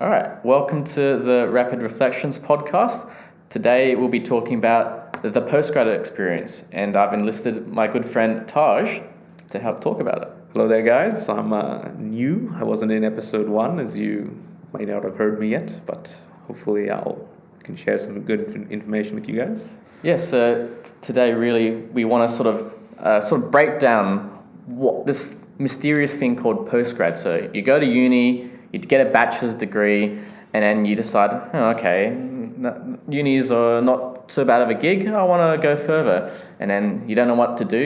All right, welcome to the Rapid Reflections podcast. Today we'll be talking about the postgraduate experience, and I've enlisted my good friend Taj to help talk about it. Hello there, guys. I'm new. I wasn't in episode 1, as you might not have heard me yet, but hopefully can share some good information with you guys. Yes, today really we want to sort of break down what this mysterious thing called postgrad. So you go to uni, you get a bachelor's degree, and then you decide, unis are not so bad of a gig, I want to go further. And then you don't know what to do,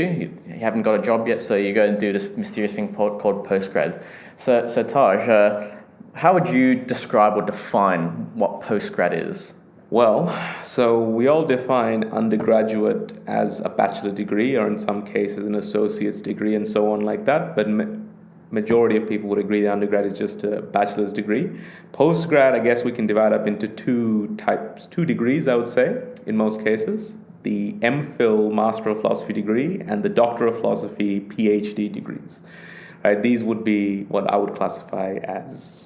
you haven't got a job yet, so you go and do this mysterious thing called postgrad. So Taj, how would you describe or define what postgrad is? Well, so we all define undergraduate as a bachelor degree, or in some cases an associate's degree and so on like that, but majority of people would agree that undergrad is just a bachelor's degree. Postgrad, I guess we can divide up into two degrees, I would say, in most cases. The MPhil Master of Philosophy degree and the Doctor of Philosophy PhD degrees. Right, these would be what I would classify as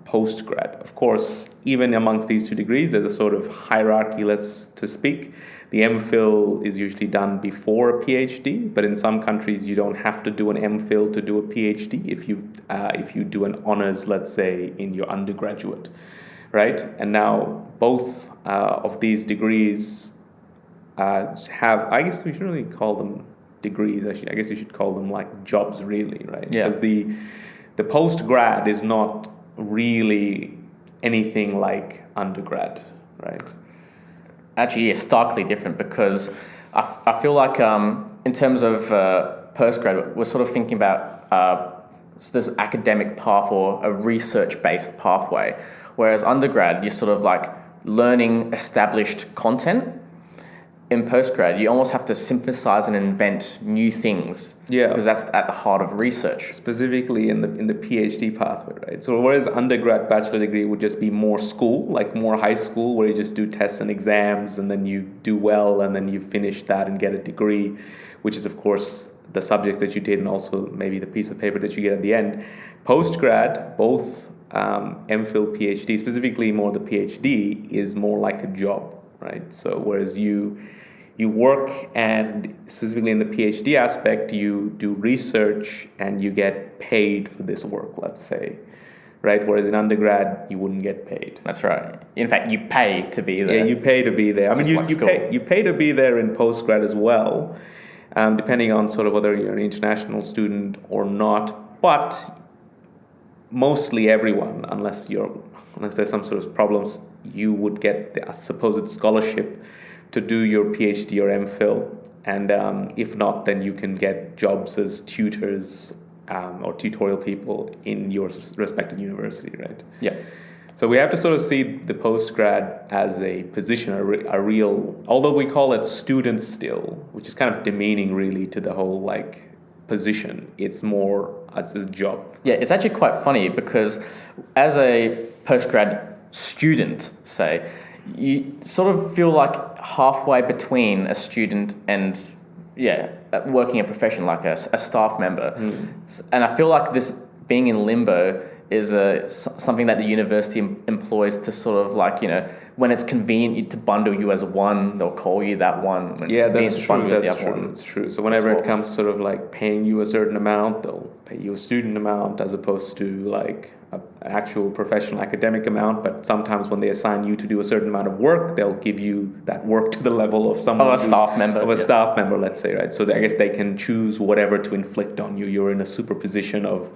postgrad. Of course, even amongst these two degrees, there's a sort of hierarchy, to speak. The MPhil is usually done before a PhD, but in some countries you don't have to do an MPhil to do a PhD if you do an honors, let's say, in your undergraduate, right? And now both of these degrees have, I guess we shouldn't really call them degrees. I guess you should call them like jobs, really, right? Yeah. Because the postgrad is not really anything like undergrad, right? Actually, yeah, starkly different, because I feel like in terms of postgrad, we're sort of thinking about this academic path or a research-based pathway, whereas undergrad, you're sort of like learning established content. In postgrad, you almost have to synthesize and invent new things. Yeah, because that's at the heart of research. Specifically in the PhD pathway, right? So whereas undergrad bachelor degree would just be more school, like more high school, where you just do tests and exams, and then you do well, and then you finish that and get a degree, which is of course the subjects that you did, and also maybe the piece of paper that you get at the end. Postgrad, both MPhil, PhD, specifically more the PhD, is more like a job, right? So whereas you work, and specifically in the PhD aspect, you do research and you get paid for this work, let's say, right? Whereas in undergrad, you wouldn't get paid. That's right. In fact, you pay to be there. Yeah, you pay to be there. I mean, you pay to be there in postgrad as well, depending on sort of whether you're an international student or not. But mostly everyone, unless there's some sort of problems, you would get the supposed scholarship to do your PhD or MPhil, and if not, then you can get jobs as tutors or tutorial people in your respective university, right? Yeah. So we have to sort of see the postgrad as a position, a real, although we call it student still, which is kind of demeaning really to the whole like position. It's more as a job. Yeah, it's actually quite funny, because as a postgrad student, say, you sort of feel like halfway between a student and working a profession, like a staff member. And I feel like this being in limbo is something that the university employs to sort of like, when it's convenient to bundle you as one, they'll call you that one. When it's that's true. That's true. So whenever it comes sort of like paying you a certain amount, they'll pay you a student amount as opposed to like an actual professional academic amount. But sometimes when they assign you to do a certain amount of work, they'll give you that work to the level of someone of a staff member, let's say, right? So I guess they can choose whatever to inflict on you. You're in a superposition of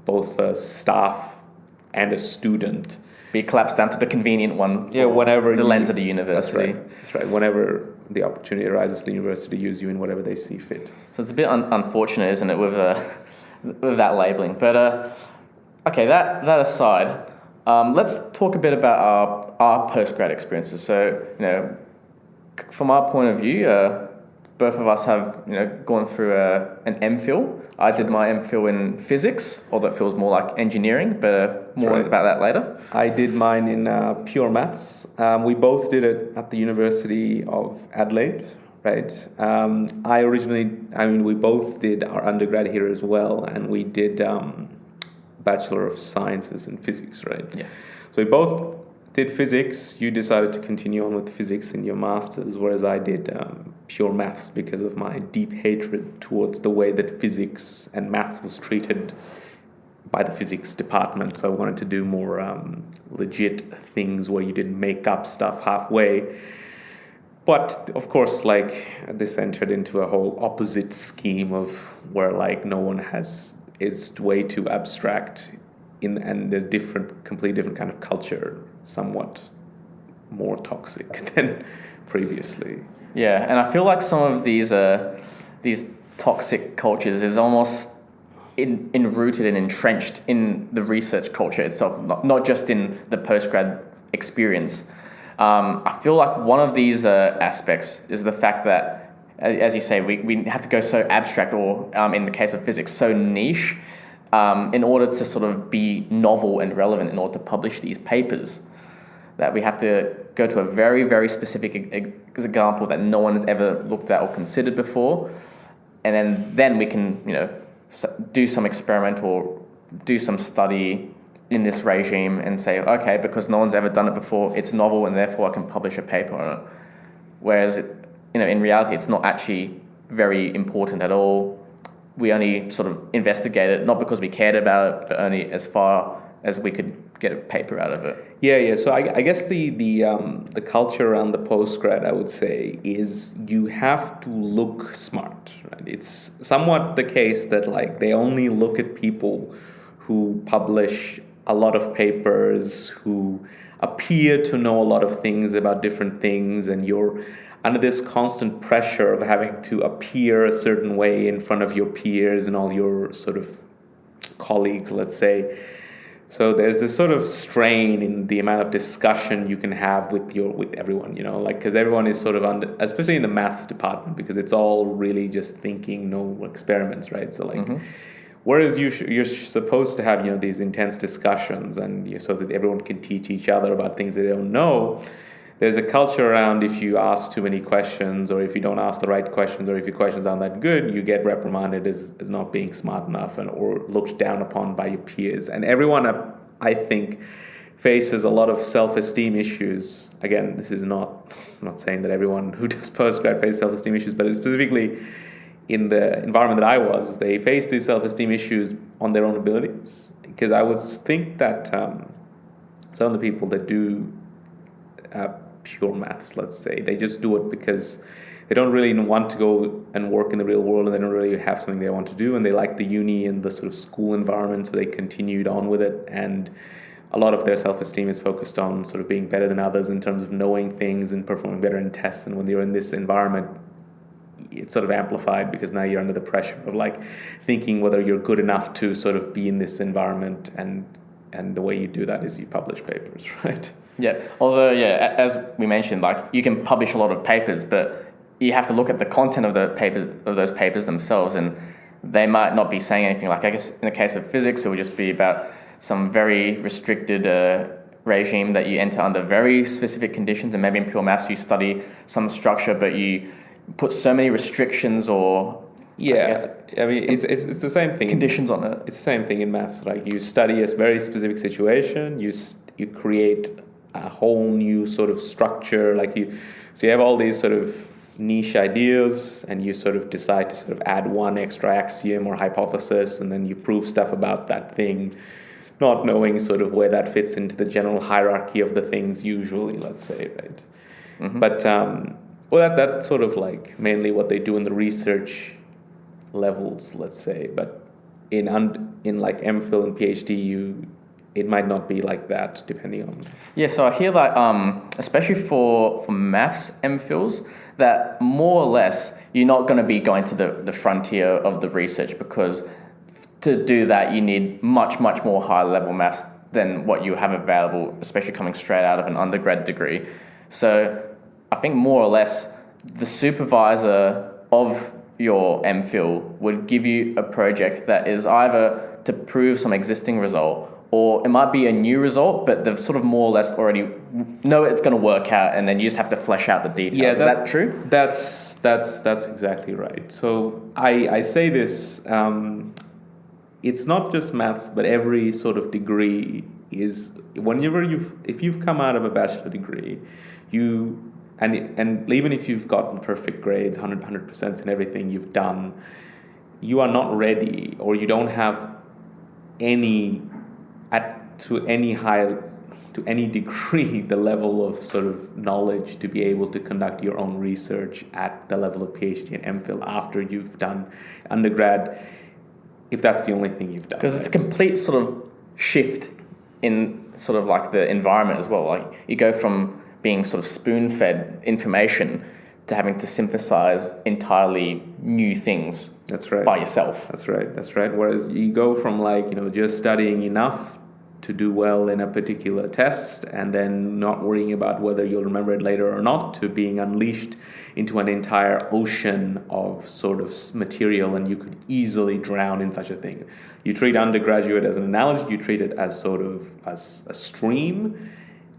both a staff and a student. Be collapsed down to the convenient one. Whenever the lens of the university. That's right. Whenever the opportunity arises for the university to use you in whatever they see fit. So it's a bit unfortunate, isn't it, with that labeling? But okay, that aside, let's talk a bit about our postgrad experiences. So from our point of view, both of us have gone through an MPhil. I did my MPhil in physics, although it feels more like engineering, but more about that later. I did mine in pure maths. We both did it at the University of Adelaide, right? We both did our undergrad here as well, and we did Bachelor of Sciences in Physics, right? Yeah. So we both did physics. You decided to continue on with physics in your master's, whereas I did pure maths because of my deep hatred towards the way that physics and maths was treated by the physics department. So I wanted to do more legit things where you didn't make up stuff halfway. But of course, like this entered into a whole opposite scheme of where like no one has, it's way too abstract and a completely different kind of culture, somewhat more toxic than previously. Yeah, and I feel like some of these toxic cultures is almost enrooted and entrenched in the research culture itself, not just in the postgrad experience. I feel like one of these aspects is the fact that, as you say, we have to go so abstract, or in the case of physics, so niche, in order to sort of be novel and relevant in order to publish these papers, that we have to go to a very, very specific example that no one has ever looked at or considered before, and then we can, do some experiment or do some study in this regime and say, okay, because no one's ever done it before, it's novel and therefore I can publish a paper on it. Whereas, in reality, it's not actually very important at all. We only sort of investigated it, not because we cared about it, but only as far as we could get a paper out of it. Yeah. So I guess the culture around the postgrad, I would say, is you have to look smart. Right? It's somewhat the case that like they only look at people who publish a lot of papers, who appear to know a lot of things about different things, and you're under this constant pressure of having to appear a certain way in front of your peers and all your sort of colleagues, let's say. So there's this sort of strain in the amount of discussion you can have with everyone, because everyone is sort of especially in the maths department, because it's all really just thinking, no experiments, right? So like, whereas you're supposed to have, these intense discussions and so that everyone can teach each other about things they don't know. There's a culture around if you ask too many questions, or if you don't ask the right questions, or if your questions aren't that good, you get reprimanded as not being smart enough or looked down upon by your peers. And everyone, I think, faces a lot of self-esteem issues. Again, this is I'm not saying that everyone who does postgrad faces self-esteem issues, but specifically in the environment that I was, they face these self-esteem issues on their own abilities. Because I would think that some of the people that do pure maths, let's say, they just do it because they don't really want to go and work in the real world, and they don't really have something they want to do, and they like the uni and the sort of school environment, so they continued on with it. And a lot of their self-esteem is focused on sort of being better than others in terms of knowing things and performing better in tests. And when you're in this environment, it's sort of amplified because now you're under the pressure of like thinking whether you're good enough to sort of be in this environment, and the way you do that is you publish papers, right? Yeah, although, as we mentioned, like you can publish a lot of papers, but you have to look at the content of those papers themselves, and they might not be saying anything. Like, I guess in the case of physics, it would just be about some very restricted regime that you enter under very specific conditions, and maybe in pure maths you study some structure, but you put so many restrictions or it's the same thing. Conditions on it. It's the same thing in maths. Like you study a very specific situation, you create a whole new sort of structure. So you have all these sort of niche ideas, and you sort of decide to sort of add one extra axiom or hypothesis, and then you prove stuff about that thing, not knowing sort of where that fits into the general hierarchy of the things usually, let's say, right? Mm-hmm. But that's sort of like mainly what they do in the research levels, let's say. But in like MPhil and PhD, it might not be like that, depending on. Yeah, so I hear that, especially for maths MPhils, that more or less you're not going to be going to the frontier of the research, because to do that you need much, much more high level maths than what you have available, especially coming straight out of an undergrad degree. So I think more or less the supervisor of your MPhil would give you a project that is either to prove some existing result, or it might be a new result, but they've sort of more or less already know it's going to work out, and then you just have to flesh out the details. Yeah, is that true? That's exactly right. So I say this it's not just maths, but every sort of degree is, if you've come out of a bachelor degree, and even if you've gotten perfect grades, 100% in everything you've done, you are not ready, or you don't have to any degree the level of sort of knowledge to be able to conduct your own research at the level of PhD and MPhil after you've done undergrad, if that's the only thing you've done. Because it's a complete sort of shift in sort of like the environment as well. Like you go from being sort of spoon-fed information to having to synthesize entirely new things. That's right. By yourself. That's right. Whereas you go from just studying enough to do well in a particular test and then not worrying about whether you'll remember it later or not, to being unleashed into an entire ocean of sort of material, and you could easily drown in such a thing. You treat undergraduate as an analogy, you treat it as sort of as a stream,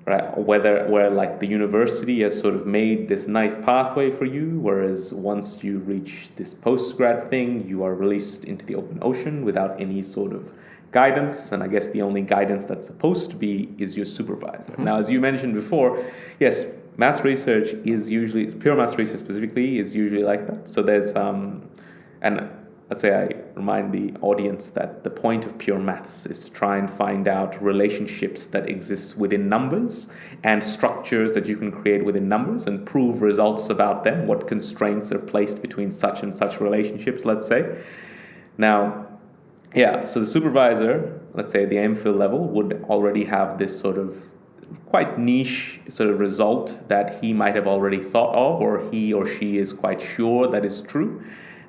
right? Where like the university has sort of made this nice pathway for you, whereas once you reach this postgrad thing, you are released into the open ocean without any sort of guidance, and I guess the only guidance that's supposed to be is your supervisor. Mm-hmm. Now, as you mentioned before, yes, maths research it's pure maths research specifically is usually like that. So there's, and let's say I remind the audience that the point of pure maths is to try and find out relationships that exist within numbers and structures that you can create within numbers and prove results about them, what constraints are placed between such and such relationships, let's say. Now, yeah, so the supervisor, let's say the MPhil level, would already have this sort of quite niche sort of result that he might have already thought of, or he or she is quite sure that is true.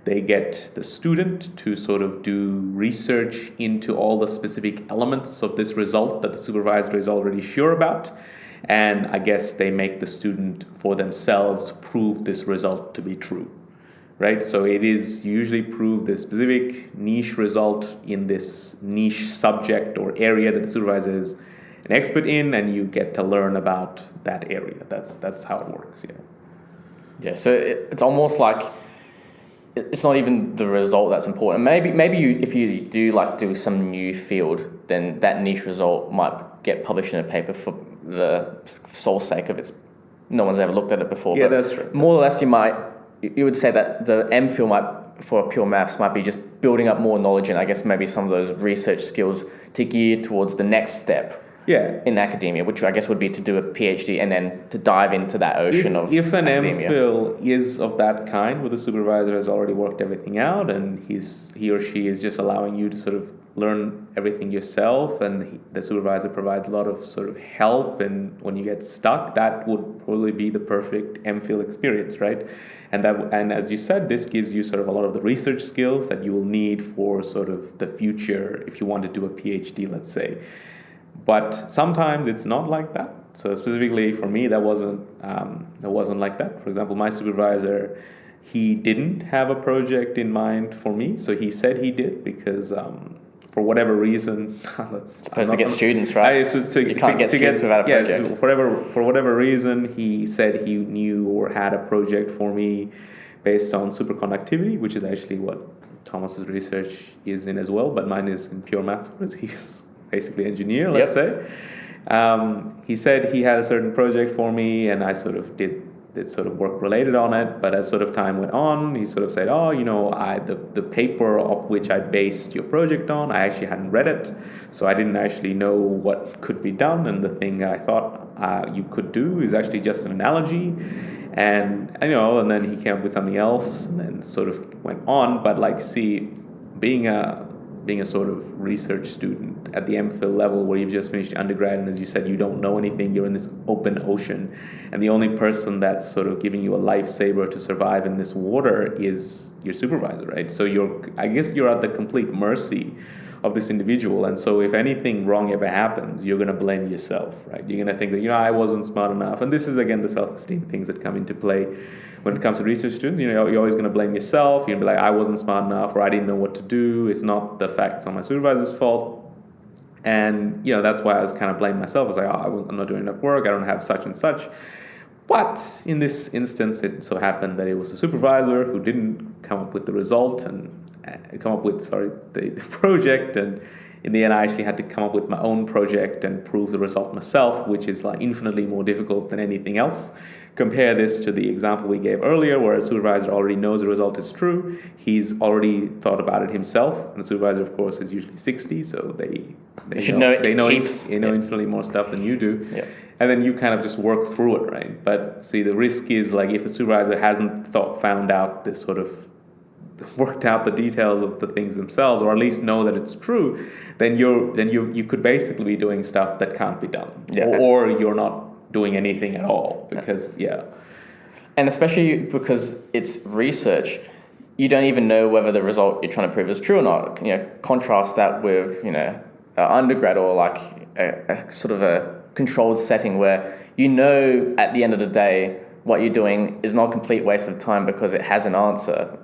They get the student to sort of do research into all the specific elements of this result that the supervisor is already sure about. And I guess they make the student for themselves prove this result to be true. Right, so it is usually prove the specific niche result in this niche subject or area that the supervisor is an expert in, and you get to learn about that area. That's how it works. Yeah. Yeah. So it's almost like it's not even the result that's important. Maybe if you do some new field, then that niche result might get published in a paper for the sole sake of no one's ever looked at it before. Yeah, but that's right. More or less, you would say that the MPhil for pure maths might be just building up more knowledge and I guess maybe some of those research skills to gear towards the next step in academia, which I guess would be to do a PhD and then to dive into that ocean of if an academia. MPhil is of that kind, where the supervisor has already worked everything out and he or she is just allowing you to sort of learn everything yourself, and the supervisor provides a lot of sort of help, and when you get stuck, that would probably be the perfect MPhil experience, right? And as you said, this gives you sort of a lot of the research skills that you will need for sort of the future if you want to do a PhD, let's say. But sometimes it's not like that. So specifically for me, that wasn't like that. For example, my supervisor, he didn't have a project in mind for me. So he said he did because for whatever reason, supposed to get students, right? You can't get students without a project. For whatever reason, he said he knew or had a project for me based on superconductivity, which is actually what Thomas's research is in as well, but mine is in pure maths because he's basically an engineer, let's say. He said he had a certain project for me, and I sort of did sort of work related on it, but as sort of time went on, he sort of said, the paper of which I based your project on, I actually hadn't read it, so I didn't actually know what could be done, and the thing I thought you could do is actually just an analogy, and then he came up with something else, and then sort of went on, but being a sort of research student at the MPhil level where you've just finished undergrad, and as you said, you don't know anything, you're in this open ocean, and the only person that's sort of giving you a lifesaver to survive in this water is your supervisor, right? So I guess you're at the complete mercy of this individual, and so if anything wrong ever happens, you're going to blame yourself, right? You're going to think that, I wasn't smart enough, and this is again the self-esteem things that come into play when it comes to research students. You're always going to blame yourself. You're going to be like, I wasn't smart enough, or I didn't know what to do. It's not the fact it's on my supervisor's fault. And, that's why I was kind of blaming myself. I was like, I'm not doing enough work. I don't have such and such. But in this instance, it so happened that it was the supervisor who didn't come up with the result. the project, and in the end I actually had to come up with my own project and prove the result myself, which is like infinitely more difficult than anything else. Compare this to the example we gave earlier, where a supervisor already knows the result is true. He's already thought about it himself, and the supervisor, of course, is usually 60, so they know infinitely more stuff than you do. Yeah. And then you kind of just work through it, right? But see, the risk is like if the supervisor hasn't found out this sort of worked out the details of the things themselves, or at least know that it's true, then you could basically be doing stuff that can't be done, or you're not doing anything at all, because and especially because it's research, you don't even know whether the result you're trying to prove is true or not. Contrast that with undergrad, or like a sort of a controlled setting where at the end of the day what you're doing is not a complete waste of time because it has an answer.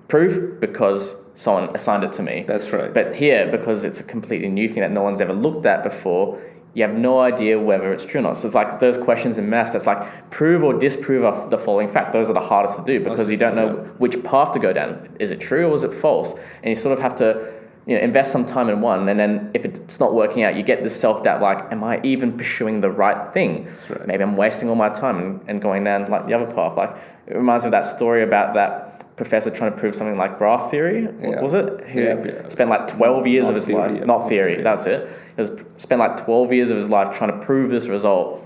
Proof because someone assigned it to me. That's right. But here, because it's a completely new thing that no one's ever looked at before, you have no idea whether it's true or not. So it's like those questions in maths that's like prove or disprove of the following fact. Those are the hardest to do because you don't know which path to go down. Is it true or is it false? And you sort of have to invest some time in one, and then if it's not working out, you get this self-doubt like, am I even pursuing the right thing? That's right. Maybe I'm wasting all my time and going down like the other path. Like it reminds me of that story about that professor trying to prove something like graph theory, was it? Who spent like 12 years of his life, not theory, that's it. He spent like 12 years of his life trying to prove this result,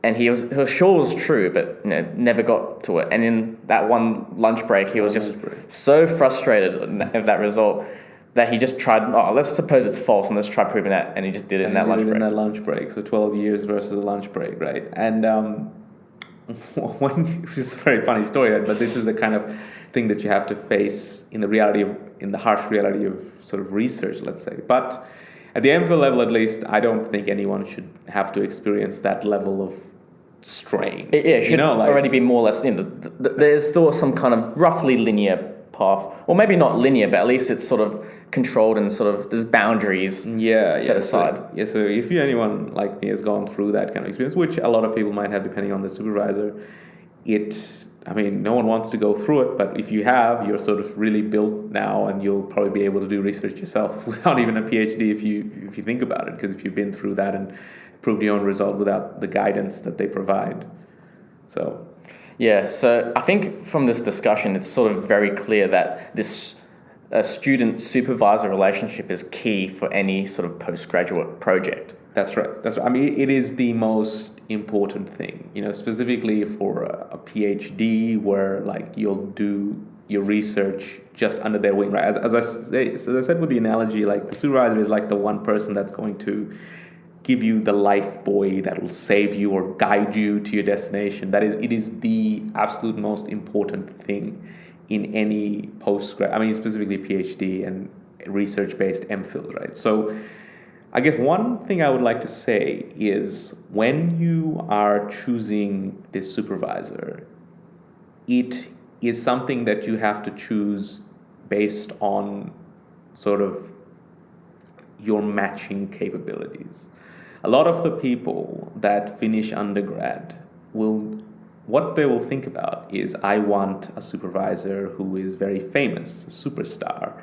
and he was sure it was true, but never got to it. And in that one lunch break, he was just so frustrated of that result that he just tried, let's suppose it's false and let's try proving that, and he just did it in that lunch break. So 12 years versus a lunch break, right? And which is a very funny story, but this is the kind of thing that you have to face in the harsh reality of sort of research, let's say. But at the MPhil level, at least, I don't think anyone should have to experience that level of strain. It should already be more or less, there's still some kind of roughly linear path, or maybe not linear, but at least it's sort of controlled and sort of there's boundaries set aside. So if anyone like me has gone through that kind of experience, which a lot of people might have depending on the supervisor, no one wants to go through it, but if you have, you're sort of really built now, and you'll probably be able to do research yourself without even a PhD if you think about it, because if you've been through that and proved your own result without the guidance that they provide. So I think from this discussion, it's sort of very clear that this student-supervisor relationship is key for any sort of postgraduate project. That's right. It is the most important thing, specifically for a PhD, where like you'll do your research just under their wing, right? As I said with the analogy, like the supervisor is like the one person that's going to give you the life buoy that will save you or guide you to your destination. It is the absolute most important thing in any postgrad, specifically PhD and research-based MPhil, right? So I guess one thing I would like to say is when you are choosing this supervisor, it is something that you have to choose based on sort of your matching capabilities. A lot of the people that finish undergrad what they will think about is, I want a supervisor who is very famous, a superstar.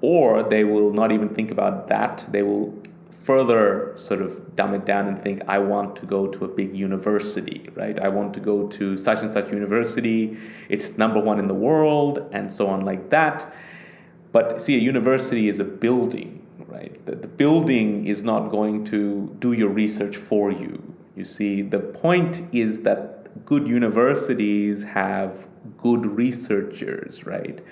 Or they will not even think about that. They will further sort of dumb it down and think, I want to go to a big university, right? I want to go to such and such university. It's number one in the world, and so on like that. But see, a university is a building, right? The building is not going to do your research for you. You see, the point is that good universities have good researchers, right?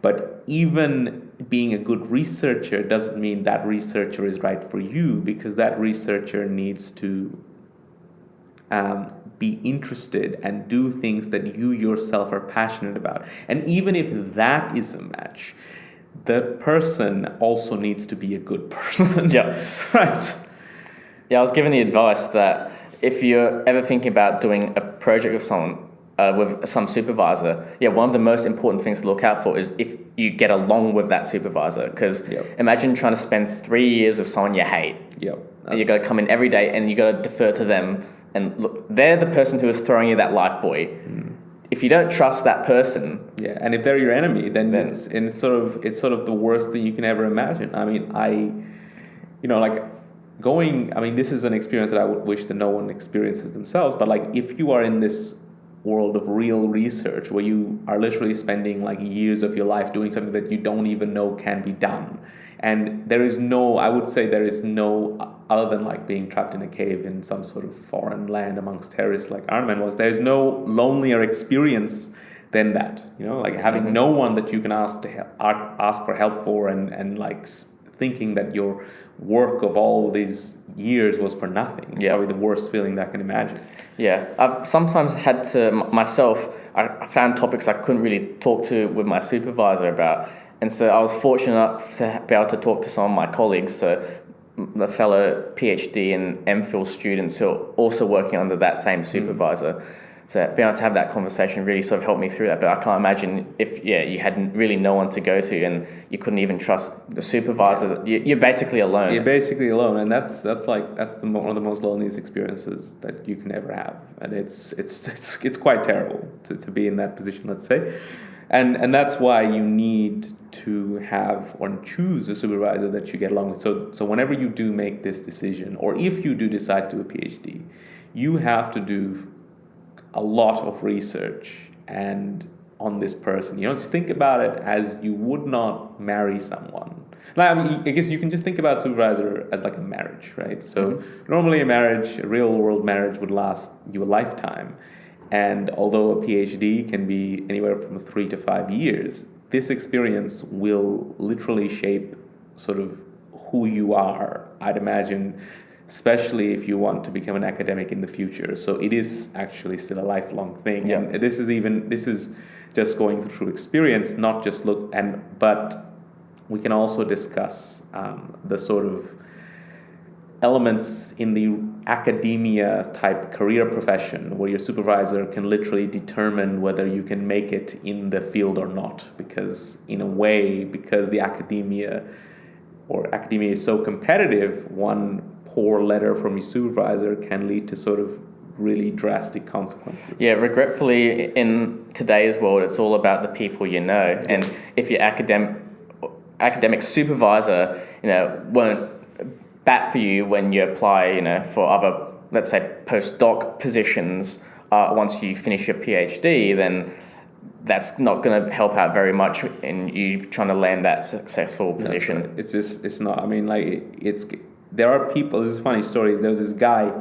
But even being a good researcher doesn't mean that researcher is right for you, because that researcher needs to be interested and do things that you yourself are passionate about. And even if that is a match, the person also needs to be a good person. Yeah. Right. Yeah, I was given the advice that if you're ever thinking about doing a project with someone, with some supervisor, one of the most important things to look out for is if you get along with that supervisor. Because imagine trying to spend 3 years with someone you hate. You got to come in every day and you got to defer to them. And look, they're the person who is throwing you that life buoy. if you don't trust that person, yeah, and if they're your enemy, then it's sort of the worst thing you can ever imagine. I mean, like going. I mean, this is an experience that I would wish that no one experiences themselves. But like, if you are in this world of real research where you are literally spending like years of your life doing something that you don't even know can be done, and there is no, I would say there is no, other than like being trapped in a cave in some sort of foreign land amongst terrorists like Iron Man was, there's no lonelier experience than that, like having no one that you can ask for help for, and like thinking that your work of all these years was for nothing. It's probably the worst feeling that I can imagine. Yeah, I've sometimes had to myself, I found topics I couldn't really talk to with my supervisor about, and so I was fortunate enough to be able to talk to some of my colleagues, so the fellow PhD and MPhil students who are also working under that same supervisor. So being able to have that conversation really sort of helped me through that. But I can't imagine if you had really no one to go to and you couldn't even trust the supervisor. You're basically alone. You're basically alone, and that's one of the most loneliest experiences that you can ever have, and it's quite terrible to be in that position, let's say, and that's why you need to have or choose a supervisor that you get along with. So whenever you do make this decision, or if you do decide to do a PhD, you have to do a lot of research and on this person. Just think about it as you would not marry someone. Like, I guess you can just think about supervisor as like a marriage, right? So normally a real world marriage would last you a lifetime. And although a PhD can be anywhere from 3 to 5 years, this experience will literally shape sort of who you are, I'd imagine, especially if you want to become an academic in the future. So it is actually still a lifelong thing. Yeah. And this is just going through experience, not just but we can also discuss the sort of elements in the academia type career profession where your supervisor can literally determine whether you can make it in the field or not, because in a way, because the academia is so competitive, one poor letter from your supervisor can lead to sort of really drastic consequences. Yeah, regretfully, in today's world, it's all about the people you know. And if your academic supervisor, won't bat for you when you apply, for other, let's say, postdoc positions once you finish your PhD, then that's not going to help out very much in you trying to land that successful position. That's right. It's not. I mean, there are people. This is a funny story. There was this guy.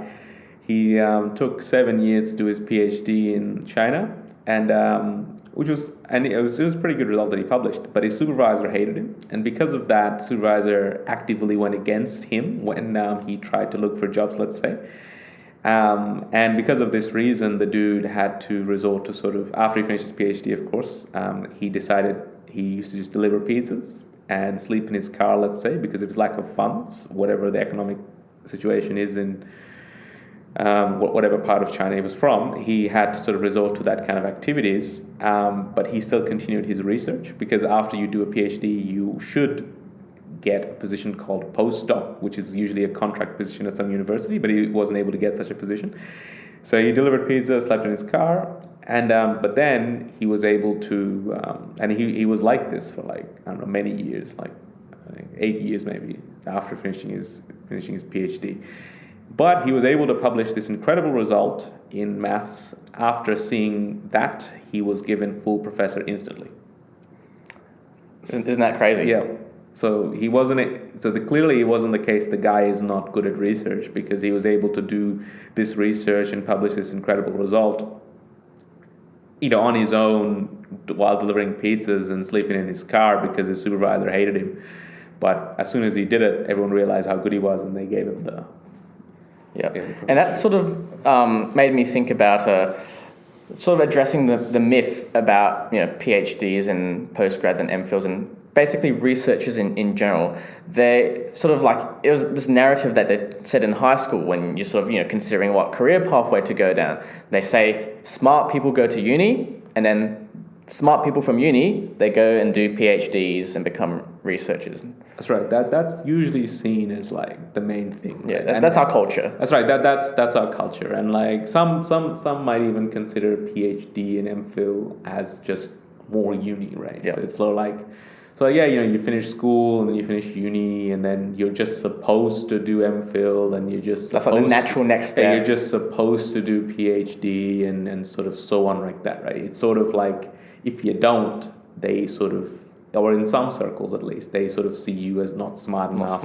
He took 7 years to do his PhD in China, and it was a pretty good result that he published. But his supervisor hated him, and because of that, supervisor actively went against him when he tried to look for jobs, let's say. And because of this reason, the dude had to resort to sort of, after he finished his PhD, of course, he decided he used to just deliver pizzas and sleep in his car, let's say, because of his lack of funds, whatever the economic situation is in whatever part of China he was from. He had to sort of resort to that kind of activities, but he still continued his research, because after you do a PhD, you should get a position called postdoc, which is usually a contract position at some university, but he wasn't able to get such a position. So he delivered pizza, slept in his car, and but then he was able to, and he was like this for many years, 8 years maybe, after finishing his PhD. But he was able to publish this incredible result in maths. After seeing that, he was given full professor instantly. Isn't that crazy? Yeah. So clearly it wasn't the case. The guy is not good at research, because he was able to do this research and publish this incredible result, on his own while delivering pizzas and sleeping in his car because his supervisor hated him. But as soon as he did it, everyone realized how good he was, and they gave him the. Yeah, and that sort of made me think about sort of addressing the myth about PhDs and postgrads and MPhils and basically researchers in general. They sort of it was this narrative that they said in high school when you're sort of considering what career pathway to go down. They say smart people go to uni, and then smart people from uni, they go and do PhDs and become researchers. That's right. That's usually seen as like the main thing. Yeah, right? that's our culture. That's right. That's our culture, and like some might even consider PhD and MPhil as just more uni, right? Yeah. So it's sort of like, so yeah, you finish school and then you finish uni, and then you're just supposed to do MPhil, and you're just that's like the natural next step. And you're just supposed to do PhD and sort of so on like that, right? It's sort of like if you don't, they sort of, or in some circles at least, they sort of see you as not smart enough,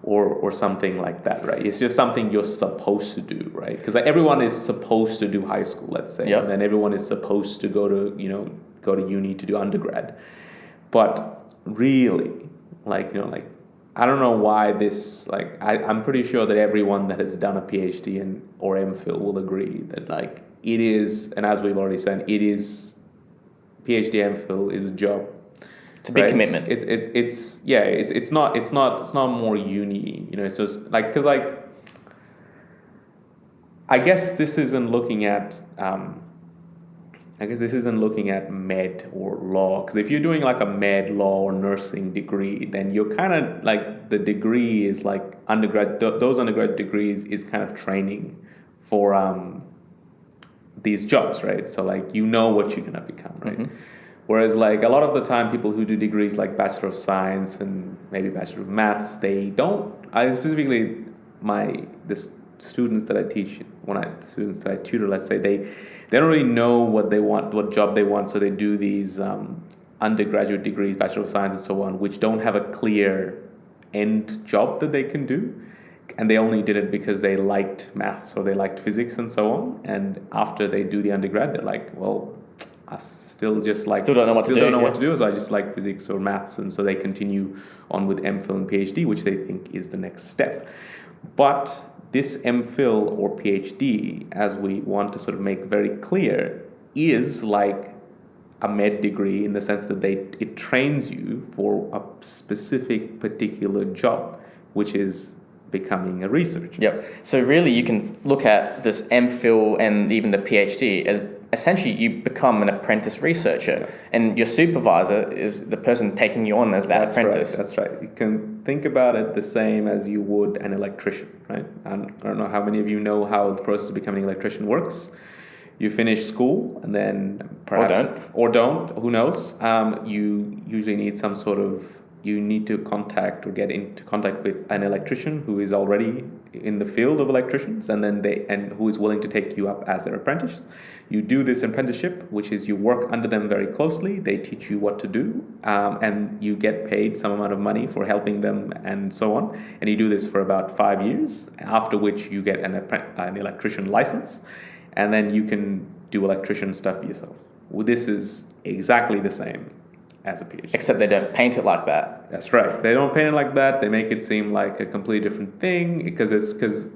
or something like that, right? It's just something you're supposed to do, right? Because like everyone is supposed to do high school, let's say, and then everyone is supposed to go to uni to do undergrad. But really, like I don't know why this, like I'm pretty sure that everyone that has done a PhD or MPhil will agree that like it is, and as we've already said, it is, PhD MPhil is a job. It's a big commitment. It's not more uni, it's just like, because like I guess this isn't looking at med or law, because if you're doing like a med, law, or nursing degree, then you're kind of like, the degree is like those undergrad degrees is kind of training for these jobs, right? So like what you're gonna become, right? Mm-hmm. Whereas like a lot of the time, people who do degrees like Bachelor of Science and maybe Bachelor of Maths, they don't. The students that I teach, students that I tutor, let's say, they don't really know what they want, what job they want, so they do these undergraduate degrees, Bachelor of Science and so on, which don't have a clear end job that they can do. And they only did it because they liked maths or they liked physics and so on. And after they do the undergrad, they're like, well, I still don't know what to do. So I just like physics or maths. And so they continue on with MPhil and PhD, which they think is the next step. But this MPhil or PhD, as we want to sort of make very clear, is like a med degree in the sense that it trains you for a specific particular job, which is becoming a researcher. Yep. So really you can look at this MPhil and even the PhD as essentially you become an apprentice researcher, and your supervisor is the person taking you on as that apprentice. That's right. You can think about it the same as you would an electrician, right? I don't know how many of you know how the process of becoming an electrician works. You finish school and then perhaps... Or don't, who knows? You usually need you need to contact or get into contact with an electrician who is already in the field of electricians, and who is willing to take you up as their apprentice. You do this apprenticeship, which is you work under them very closely. They teach you what to do, and you get paid some amount of money for helping them and so on. And you do this for about 5 years, after which you get an electrician license, and then you can do electrician stuff yourself. Well, this is exactly the same as a PhD. Except they don't paint it like that. That's right. They don't paint it like that. They make it seem like a completely different thing, because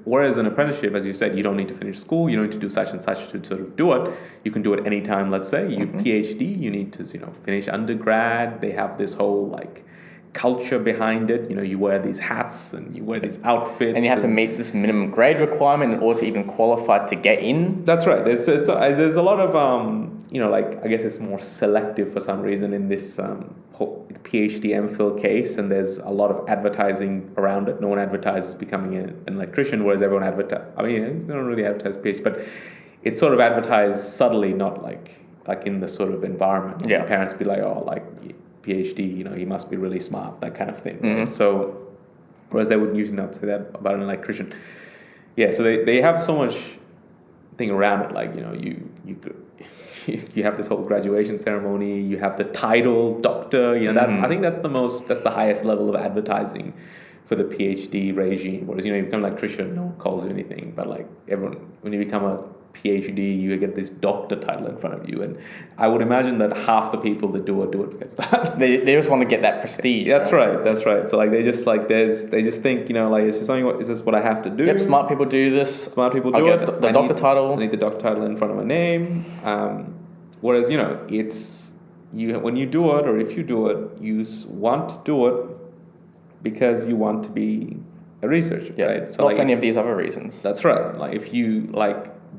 whereas an apprenticeship, as you said, you don't need to finish school, you don't need to do such and such to sort of do it. You can do it anytime. Let's say you PhD, you need to finish undergrad. They have this whole like culture behind it. You wear these hats and you wear these outfits, and you have to meet this minimum grade requirement in order to even qualify to get in. That's right. There's a lot of I guess it's more selective for some reason in this PhD MPhil case, and there's a lot of advertising around it. No one advertises becoming an electrician, whereas everyone they don't really advertise PhD, but it's sort of advertised subtly, not like in the sort of environment. Yeah. Parents be like, oh, like PhD, he must be really smart, that kind of thing. Mm-hmm. Right? So, whereas they would usually not say that about an electrician. Yeah, so they have so much thing around it, like you have this whole graduation ceremony, you have the title doctor. I think that's the highest level of advertising for the PhD regime. Whereas you become an electrician, no one calls you anything, but like everyone, when you become a PhD, you get this doctor title in front of you, and I would imagine that half the people that do it because of that. They just want to get that prestige. That's right. So like they just think it's just something. Is this what I have to do? Yep, smart people do this. Smart people do I'll it. Get the doctor title. I need the doctor title in front of my name. Whereas it's when you do it, or if you do it, you want to do it because you want to be a researcher, right? So not for any of these other reasons. That's right. Like if you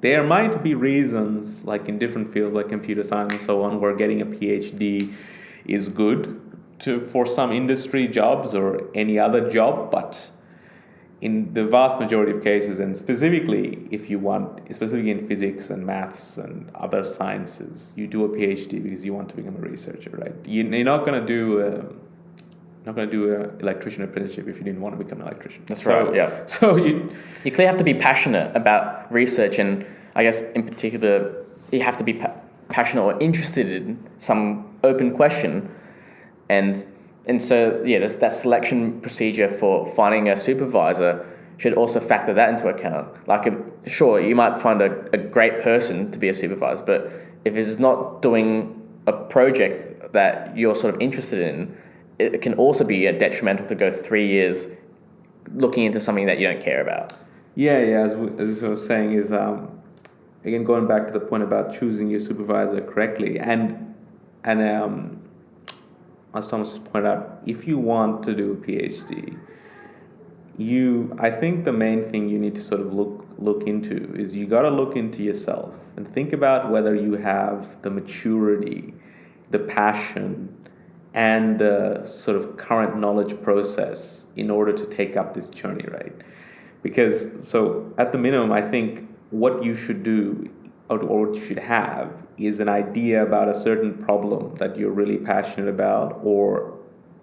there might be reasons, like in different fields like computer science and so on, where getting a PhD is good for some industry jobs or any other job, but in the vast majority of cases, and specifically specifically in physics and maths and other sciences, you do a PhD because you want to become a researcher, right? You're not going to do an electrician apprenticeship if you didn't want to become an electrician. That's right. Yeah. So you clearly have to be passionate about research, and I guess in particular, you have to be passionate or interested in some open question, and so that selection procedure for finding a supervisor should also factor that into account. Like, sure, you might find a great person to be a supervisor, but if it's not doing a project that you're sort of interested in, it can also be detrimental to go 3 years looking into something that you don't care about. Yeah. As I was saying, is again going back to the point about choosing your supervisor correctly, and as Thomas just pointed out, if you want to do a PhD, I think the main thing you need to sort of look into is you got to look into yourself and think about whether you have the maturity, the passion, and the sort of current knowledge process in order to take up this journey, right? Because, so at the minimum, I think what you should do or what you should have is an idea about a certain problem that you're really passionate about, or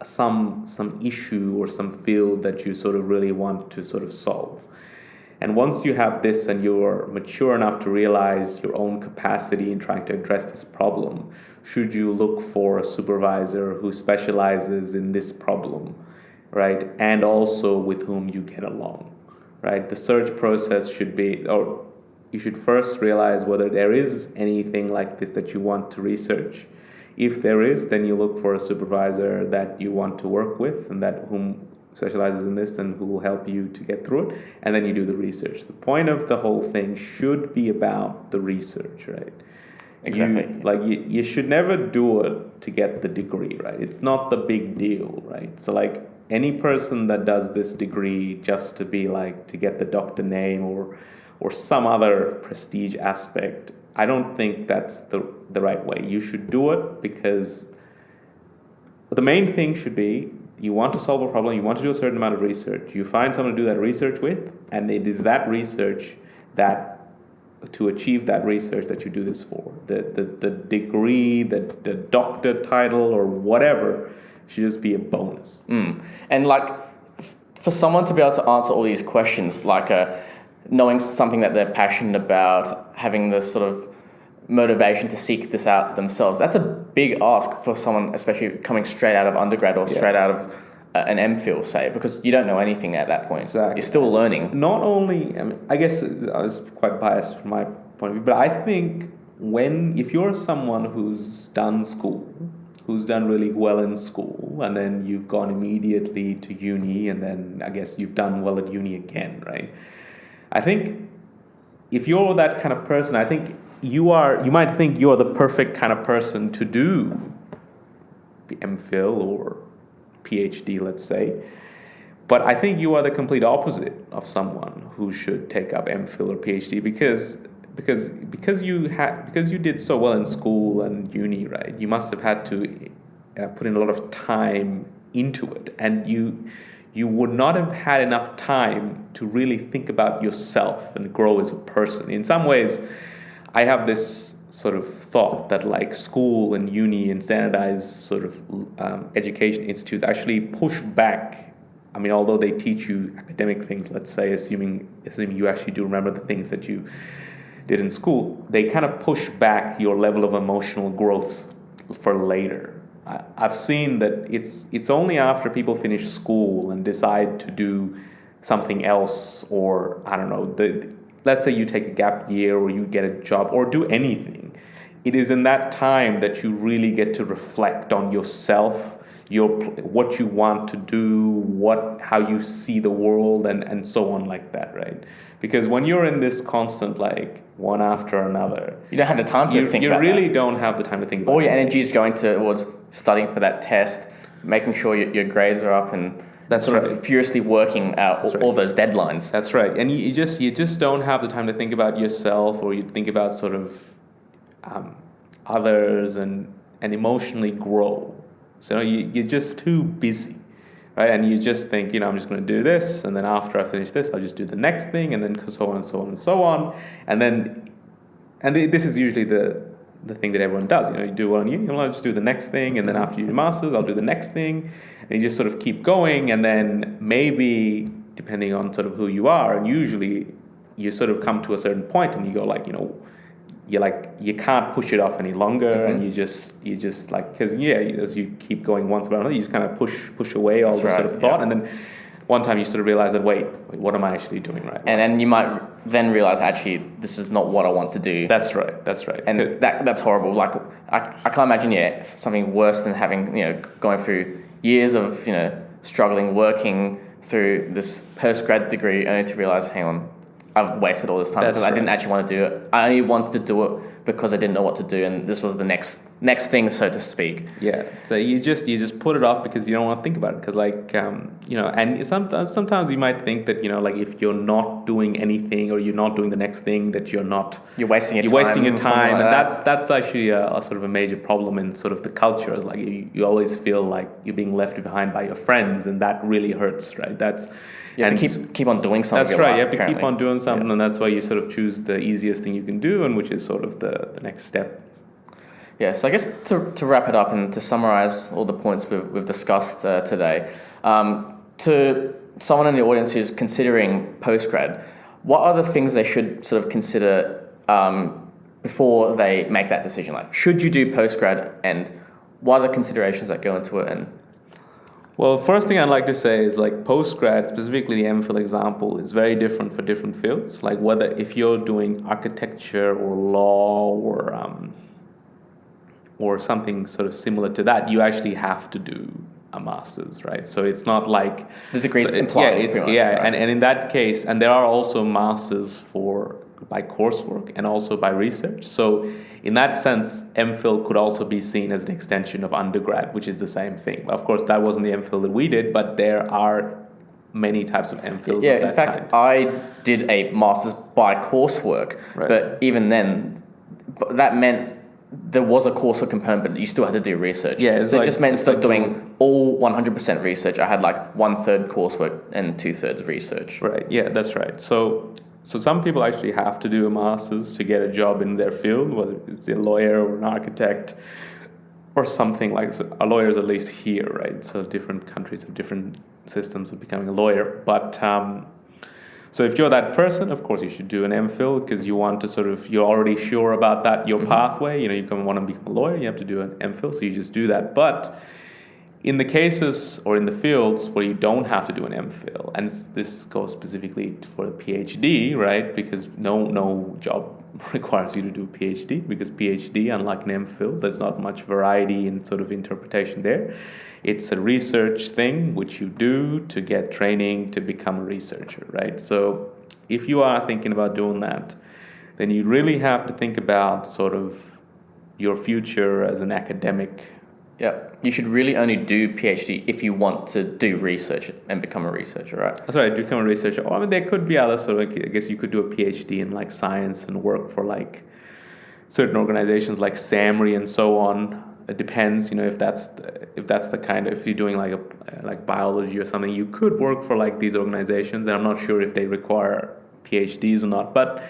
some issue or some field that you sort of really want to sort of solve. And once you have this and you're mature enough to realize your own capacity in trying to address this problem, should you look for a supervisor who specializes in this problem, right? And also with whom you get along, right? The search process should be, or you should first realize whether there is anything like this that you want to research. If there is, then you look for a supervisor that you want to work with and that whom specializes in this and who will help you to get through it, and then you do the research. The point of the whole thing should be about the research, right? Exactly. You should never do it to get the degree, right? It's not the big deal, right? So like any person that does this degree just to be like to get the doctor name or some other prestige aspect, I don't think that's the right way. You should do it because the main thing should be you want to solve a problem, you want to do a certain amount of research, you find someone to do that research with, and it is that research that to achieve that research that you do this for. The degree, the doctor title or whatever should just be a bonus. And like for someone to be able to answer all these questions, like knowing something that they're passionate about, having this sort of motivation to seek this out themselves, that's a big ask for someone, especially coming straight out of undergrad or straight out of an MPhil, say, because you don't know anything at that point. Exactly. You're still learning. Not only, I guess I was quite biased from my point of view, but I think if you're someone who's done school, who's done really well in school, and then you've gone immediately to uni, and then I guess you've done well at uni again, right? I think if you're that kind of person, I think you might think you're the perfect kind of person to do the MPhil or PhD, let's say. But I think you are the complete opposite of someone who should take up MPhil or PhD because you did so well in school and uni, right? You must have had to put in a lot of time into it, and you would not have had enough time to really think about yourself and grow as a person. In some ways, I have this sort of thought that like school and uni and standardized sort of education institutes actually push back. I mean, although they teach you academic things, let's say, assuming you actually do remember the things that you did in school, they kind of push back your level of emotional growth for later. I've seen that it's only after people finish school and decide to do something else, or I don't know, let's say you take a gap year or you get a job or do anything. It is in that time that you really get to reflect on yourself, what you want to do, how you see the world, and so on like that, right? Because when you're in this constant like one after another, you don't have the time to think about You really that. don't have the time to think about all your that. energy is going towards studying for that test, making sure your grades are up, and That's sort right. of furiously working out all those deadlines. That's right. And you just don't have the time to think about yourself, or you think about sort of others and emotionally grow. So you're just too busy, right? And you just think, I'm just going to do this, and then after I finish this, I'll just do the next thing, and then so on and so on and so on. And this is usually the thing that everyone does. You do one uni, I'll just do the next thing, and then after you do masters, I'll do the next thing, and you just sort of keep going, and then maybe depending on sort of who you are, and usually you sort of come to a certain point, and you go like, you can't push it off any longer, and you just like, because as you keep going once about another, you just kind of push away all this sort of thought, and then one time you sort of realize that wait, what am I actually doing right now? And then you might then realize actually this is not what I want to do. That's right. And that's horrible. Like I can't imagine something worse than having going through years of struggling, working through this postgrad degree, only to realize, hang on, I've wasted all this time because I didn't actually want to do it. I only wanted to do it because I didn't know what to do, and this was the next thing, so to speak. Yeah. So you just put it off because you don't want to think about it, because and sometimes you might think that like if you're not doing anything, or you're not doing the next thing, that you're wasting your time, and that's actually a sort of a major problem in sort of the culture. Is like you always feel like you're being left behind by your friends, and that really hurts, right? You have to keep on doing something. That's right. You have to keep on doing something, and that's why you sort of choose the easiest thing you can do, and which is sort of the next step. Yeah. So I guess to wrap it up and to summarize all the points we've discussed today, to someone in the audience who's considering postgrad, what are the things they should sort of consider before they make that decision? Like, should you do postgrad, and what are the considerations that go into it? And well, first thing I'd like to say is like postgrad, specifically the MPhil example, is very different for different fields. Like whether if you're doing architecture or law or something sort of similar to that, you actually have to do a master's, right? So it's not like the degree's implied. Right? And in that case, and there are also masters by coursework and also by research. So in that sense, MPhil could also be seen as an extension of undergrad, which is the same thing. Of course, that wasn't the MPhil that we did, but there are many types of MPhils. Yeah, of that in fact, kind. I did a master's by coursework, right. But even then, that meant there was a coursework component, but you still had to do research. Yeah, so it just meant instead of doing all 100% research, I had like 1/3 coursework and 2/3 research. Right. Yeah, that's right. So some people actually have to do a master's to get a job in their field, whether it's a lawyer or an architect or something like a lawyer is at least here, right? So different countries have different systems of becoming a lawyer. But so if you're that person, of course you should do an MPhil, because you want to you're already sure about that, your pathway. You want to become a lawyer, you have to do an MPhil, so you just do that. But in the cases or in the fields where you don't have to do an MPhil, and this goes specifically for a PhD, right? Because no job requires you to do a PhD, because PhD, unlike an MPhil, there's not much variety in sort of interpretation there. It's a research thing which you do to get training to become a researcher, right? So if you are thinking about doing that, then you really have to think about sort of your future as an academic. Yeah, you should really only do PhD if you want to do research and become a researcher, right? That's right, become a researcher. Or, I mean, there could be other sort of, I guess you could do a PhD in like science and work for like certain organizations like SAMRI and so on. It depends, if that's the kind of, if you're doing like biology or something, you could work for like these organizations, and I'm not sure if they require PhDs or not. But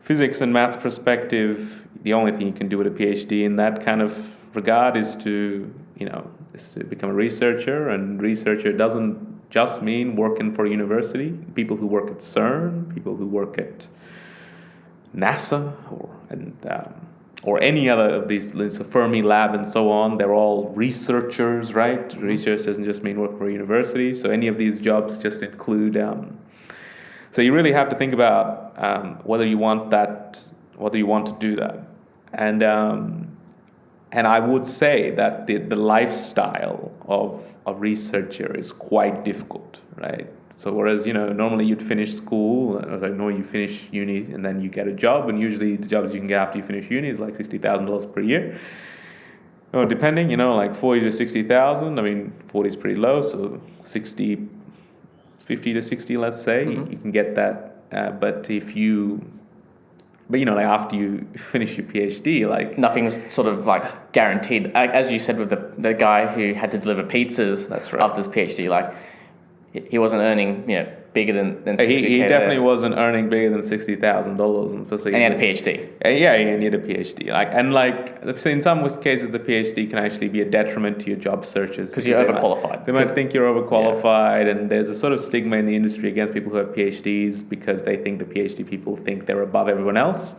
physics and maths perspective, the only thing you can do with a PhD in that kind of regard is to become a researcher, and researcher doesn't just mean working for a university. People who work at CERN, people who work at NASA, or any other of these, Fermi Lab and so on, they're all researchers, right? Mm-hmm. Research doesn't just mean work for a university. So any of these jobs just include. So you really have to think about whether you want to do that, and I would say that the lifestyle of a researcher is quite difficult, right? So whereas, normally you'd finish school, normally you finish uni and then you get a job, and usually the jobs you can get after you finish uni is like $60,000 per year. Oh, depending, like 40 to 60,000. I mean, 40 is pretty low, so 60, 50 to 60, let's say, you can get that. But like after you finish your PhD, like nothing's sort of like guaranteed. As you said with the guy who had to deliver pizzas That's right. after his PhD, like he wasn't earning bigger than 60K. He definitely wasn't earning bigger than $60,000, and he had a PhD. Yeah, he had a PhD. So in some cases, the PhD can actually be a detriment to your job searches because you're overqualified. They might think you're overqualified, and there's a sort of stigma in the industry against people who have PhDs because they think the PhD people think they're above everyone else.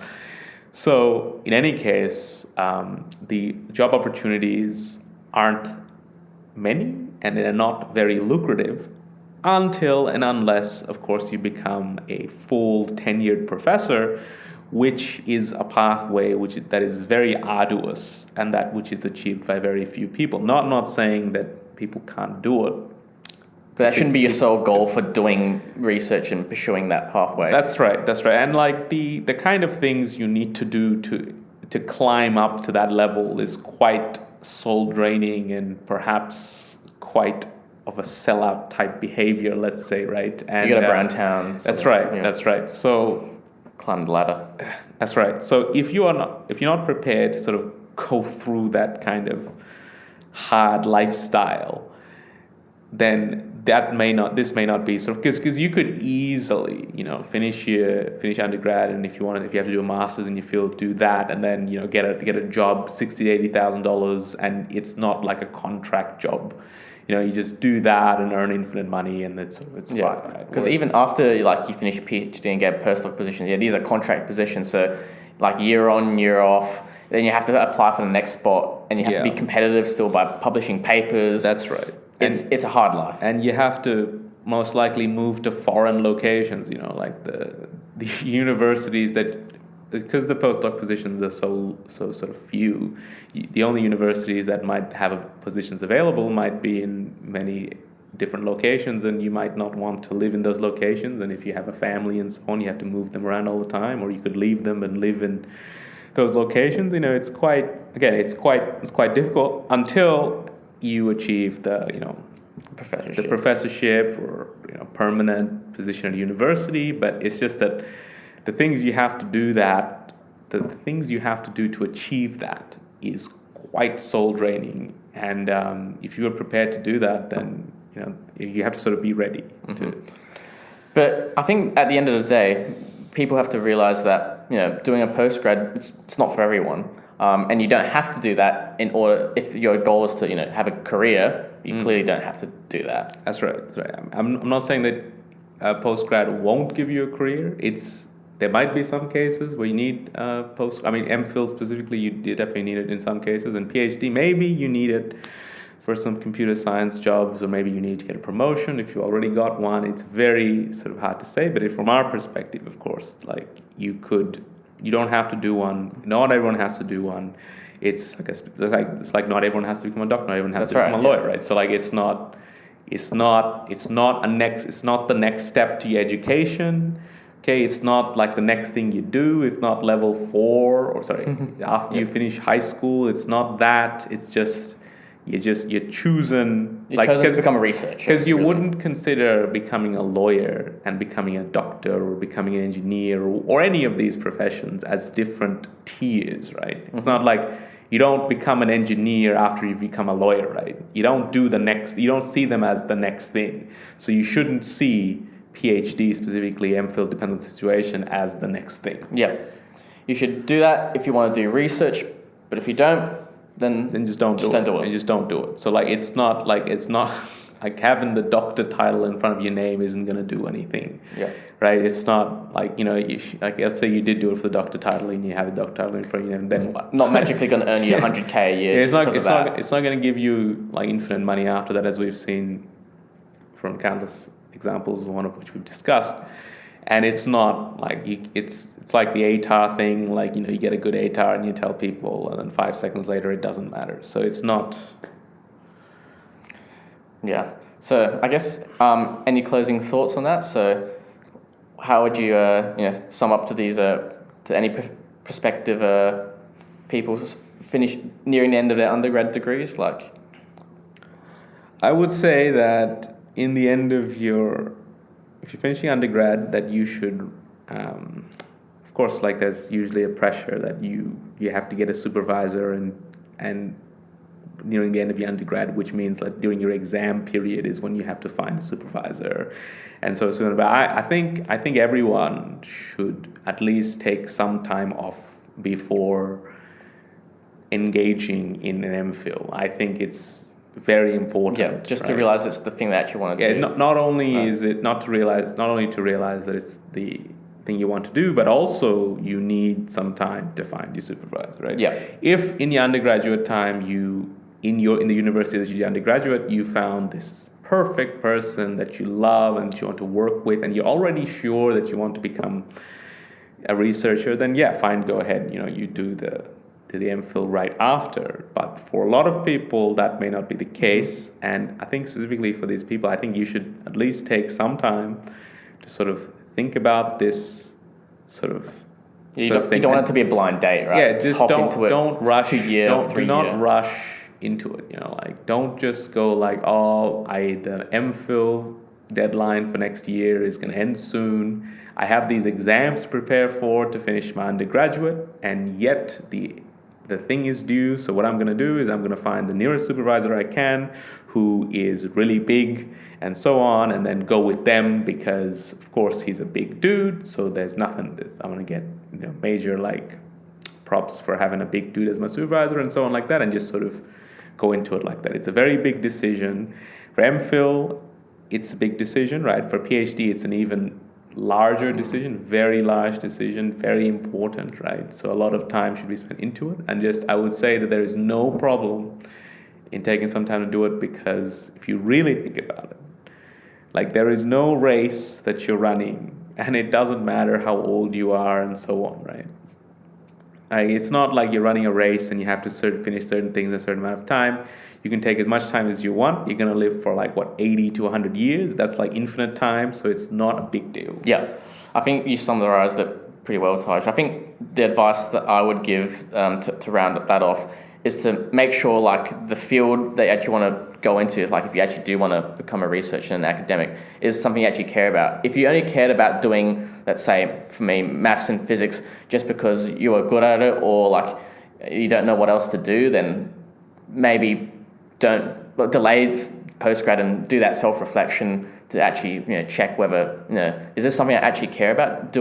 So in any case, the job opportunities aren't many, and they're not very lucrative. Until and unless, of course, you become a full tenured professor, which is a pathway that is very arduous and that which is achieved by very few people. Not saying that people can't do it. But that shouldn't be your sole goal for doing research and pursuing that pathway. That's right. And like the kind of things you need to do to climb up to that level is quite soul draining and perhaps quite of a sellout type behavior, let's say, right? And you got to burn towns. That's right. That's right. So climb the ladder. That's right. So if you're not prepared to sort of go through that kind of hard lifestyle, then this may not be sort of because you could easily finish undergrad, and if you have to do a master's in your field, do that, and then get a job $60,000 to $80,000, and it's not like a contract job. You just do that and earn infinite money, and it's fine. Right? Because even after you finish your PhD and get a postdoc position, these are contract positions. So like year on, year off, then you have to apply for the next spot, and you have to be competitive still by publishing papers. That's right. It's a hard life, and you have to most likely move to foreign locations. Like the universities that. Because the postdoc positions are so sort of few, the only universities that might have positions available might be in many different locations, and you might not want to live in those locations. And if you have a family and so on, you have to move them around all the time, or you could leave them and live in those locations. It's quite difficult until you achieve the professorship or permanent position at a university. But it's just that. The things you have to do to achieve that is quite soul draining, and if you are prepared to do that, then you have to sort of be ready. But I think at the end of the day, people have to realize that doing a postgrad it's not for everyone, and you don't have to do that in order. If your goal is to have a career, you clearly don't have to do that. That's right. I'm not saying that postgrad won't give you a career. There might be some cases where you need MPhil specifically, you definitely need it in some cases, and PhD, maybe you need it for some computer science jobs, or maybe you need to get a promotion if you already got one. It's very sort of hard to say, but from our perspective, of course, like you don't have to do one. Not everyone has to do one. It's like not everyone has to become a doctor, not everyone has to become a lawyer, right? So like it's not the next step to your education. Okay, it's not like the next thing you do. It's not level 4, after you finish high school. It's not that. It's just you're choosing. You're chosen to become a researcher. Because you wouldn't consider becoming a lawyer and becoming a doctor or becoming an engineer or any of these professions as different tiers, right? It's not like you don't become an engineer after you become a lawyer, right? You don't see them as the next thing. So you shouldn't see PhD, specifically MPhil dependent situation, as the next thing. Yeah. You should do that if you want to do research, but if you don't, then just don't do it. And just don't do it. So like it's not like having the doctor title in front of your name isn't going to do anything. Yeah. Right? It's not like, let's say you did do it for the doctor title and you have a doctor title in front of your name, then what? Not magically going to earn you $100K a year. It's not going to give you like infinite money after that, as we've seen from countless examples, one of which we've discussed. And it's not like it's like the ATAR thing, like you get a good ATAR and you tell people, and then 5 seconds later it doesn't matter. So it's not. Yeah. So I guess any closing thoughts on that? So how would you sum up to these to any prospective people finish nearing the end of their undergrad degrees? Like, I would say that in the end of if you're finishing undergrad, that you should, of course, like there's usually a pressure that you have to get a supervisor and nearing the end of your undergrad, which means like during your exam period is when you have to find a supervisor, and so soon. But I think everyone should at least take some time off before engaging in an MPhil. I think it's very important. Yeah, just to realize it's the thing that you want to do. Yeah, not only is it not only to realize that it's the thing you want to do, but also you need some time to find your supervisor, right? Yeah. If in your undergraduate time in the university that you did undergraduate, you found this perfect person that you love and that you want to work with, and you're already sure that you want to become a researcher, then yeah, fine, go ahead. You do the MPhil right after. But for a lot of people, that may not be the case. And I think specifically for these people, I think you should at least take some time to sort of think about this sort of. You don't want it to be a blind date, right? Yeah, just don't rush. 2 year, do not rush into it. Like don't just go like, the MPhil deadline for next year is going to end soon. I have these exams to prepare for to finish my undergraduate, and yet the thing is due. So what I'm going to do is I'm going to find the nearest supervisor I can who is really big and so on, and then go with them because, of course, he's a big dude. So there's nothing. I'm going to get major like props for having a big dude as my supervisor and so on like that, and just sort of go into it like that. It's a very big decision. For MPhil, it's a big decision, right? For PhD, it's an even larger decision, very large decision, very important, right? So a lot of time should be spent into it. And I would say that there is no problem in taking some time to do it, because if you really think about it, like there is no race that you're running, and it doesn't matter how old you are and so on, right? It's not like you're running a race and you have to finish certain things in a certain amount of time. You can take as much time as you want. You're going to live for 80 to 100 years. That's like infinite time, so it's not a big deal. Yeah, I think you summarized it pretty well, Taj. I think the advice that I would give to round that off is to make sure like the field that you actually want to go into, like if you actually do want to become a researcher and an academic, is something you actually care about. If you only cared about doing, let's say for me, maths and physics just because you are good at it, or like you don't know what else to do, then maybe delay postgrad and do that self-reflection to actually check whether is this something I actually care about?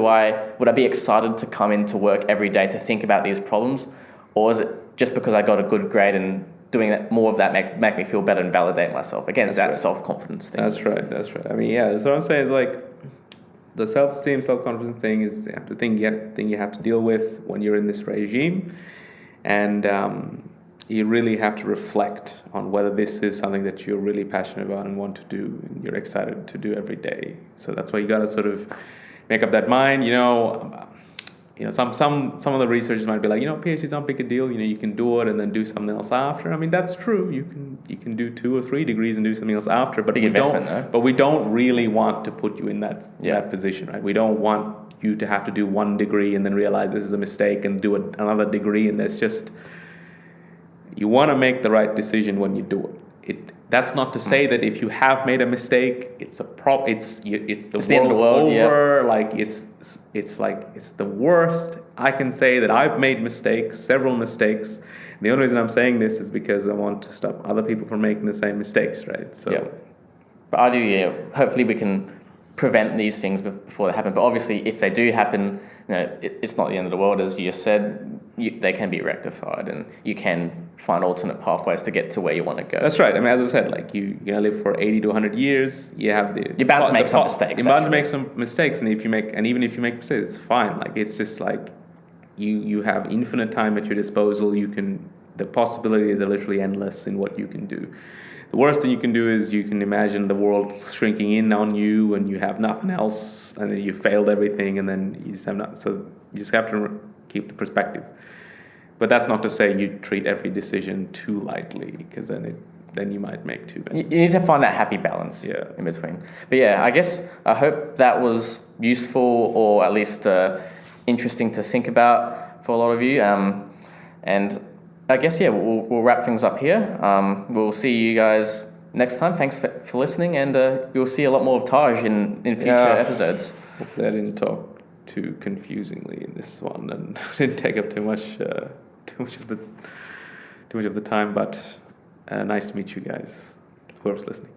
Would I be excited to come into work every day to think about these problems, or is it just because I got a good grade and doing that more of that make me feel better and validate myself? Again, it's that self-confidence thing. That's right. I mean, yeah, that's what I'm saying is like the self-esteem, self-confidence thing is the thing you have to deal with when you're in this regime, and you really have to reflect on whether this is something that you're really passionate about and want to do and you're excited to do every day. So that's why you got to sort of make up that mind. Some of the researchers might be like, PhD's not big a deal. You can do it and then do something else after. I mean, that's true. You can do 2 or 3 degrees and do something else after. But we don't really want to put you in that position, right? We don't want you to have to do 1 degree and then realize this is a mistake and do another degree, and there's just. You want to make the right decision when you do it. That's not to say that if you have made a mistake, it's the world's over. Yeah. Like it's the worst. I can say that I've made mistakes, several mistakes. The only reason I'm saying this is because I want to stop other people from making the same mistakes, right? So, yeah. But I do. Hopefully, we can prevent these things before they happen. But obviously, if they do happen, it's not the end of the world, as you just said. They can be rectified, and you can find alternate pathways to get to where you want to go. That's right. I mean, as I said, like you're gonna live for 80 to 100 years. You're bound to make some mistakes. You're bound to make some mistakes, and even if you make mistakes, it's fine. Like it's just like you have infinite time at your disposal. The possibilities are literally endless in what you can do. The worst thing you can do is you can imagine the world shrinking in on you, and you have nothing else, and then you failed everything, and then you just have not. So you just have to keep the perspective. But that's not to say you treat every decision too lightly, because then you might make too many. You need to find that happy balance in between. But yeah, I hope that was useful, or at least interesting to think about for a lot of you. And I guess, we'll wrap things up here. We'll see you guys next time. Thanks for listening, and you'll see a lot more of Taj in future episodes. Hopefully I didn't talk too confusingly in this one and didn't take up too much of the time, but nice to meet you guys, whoever's listening.